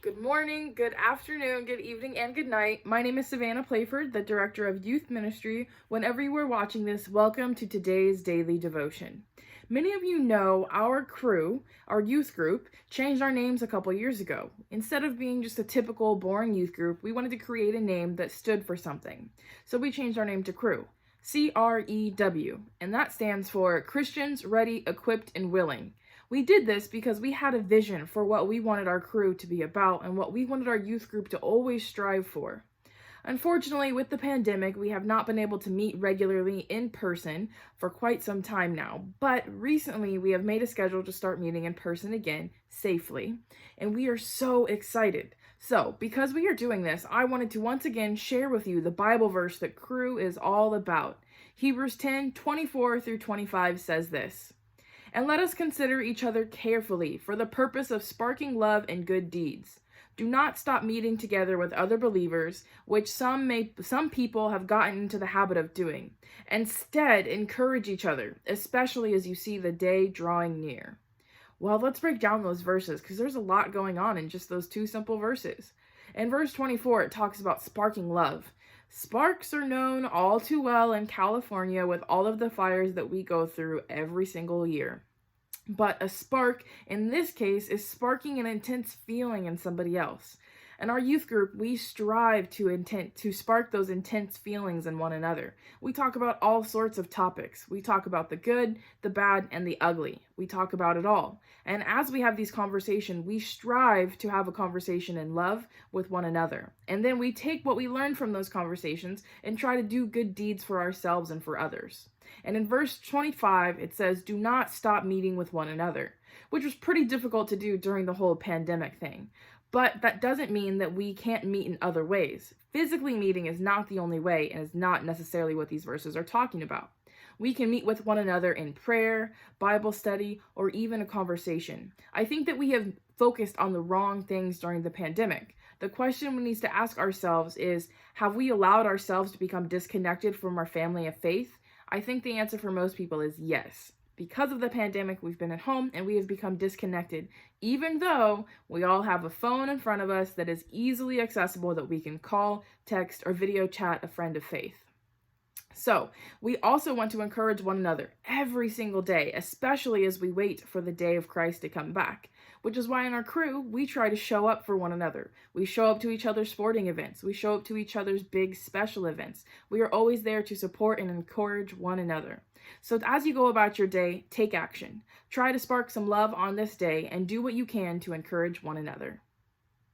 Good morning, good afternoon, good evening, and good night. My name is Savannah Playford, the Director of Youth Ministry. Whenever you are watching this, welcome to today's daily devotion. Many of you know our crew, our youth group, changed our names a couple years ago. Instead of being just a typical boring youth group, we wanted to create a name that stood for something. So we changed our name to Crew. CREW, and that stands for Christians Ready, Equipped, and Willing. We did this because we had a vision for what we wanted our crew to be about and what we wanted our youth group to always strive for. Unfortunately, with the pandemic, we have not been able to meet regularly in person for quite some time now, but recently we have made a schedule to start meeting in person again safely, and we are so excited. So, because we are doing this, I wanted to once again share with you the Bible verse that Crew is all about. Hebrews 10:24-25 says this. And let us consider each other carefully for the purpose of sparking love and good deeds. Do not stop meeting together with other believers, which some people have gotten into the habit of doing. Instead, encourage each other, especially as you see the day drawing near. Well, let's break down those verses because there's a lot going on in just those two simple verses. In verse 24, it talks about sparking love. Sparks are known all too well in California with all of the fires that we go through every single year. But a spark, in this case, is sparking an intense feeling in somebody else. In our youth group, we strive to spark those intense feelings in one another. We talk about all sorts of topics. We talk about the good, the bad, and the ugly. We talk about it all. And as we have these conversations, we strive to have a conversation in love with one another. And then we take what we learn from those conversations and try to do good deeds for ourselves and for others. And in verse 25, it says, do not stop meeting with one another, which was pretty difficult to do during the whole pandemic thing. But that doesn't mean that we can't meet in other ways. Physically meeting is not the only way and is not necessarily what these verses are talking about. We can meet with one another in prayer, Bible study, or even a conversation. I think that we have focused on the wrong things during the pandemic. The question we need to ask ourselves is, have we allowed ourselves to become disconnected from our family of faith? I think the answer for most people is yes. Because of the pandemic, we've been at home and we have become disconnected, even though we all have a phone in front of us that is easily accessible that we can call, text, or video chat a friend of faith. So, we also want to encourage one another every single day, especially as we wait for the day of Christ to come back, which is why in our crew, we try to show up for one another. We show up to each other's sporting events. We show up to each other's big special events. We are always there to support and encourage one another. So as you go about your day, take action. Try to spark some love on this day and do what you can to encourage one another.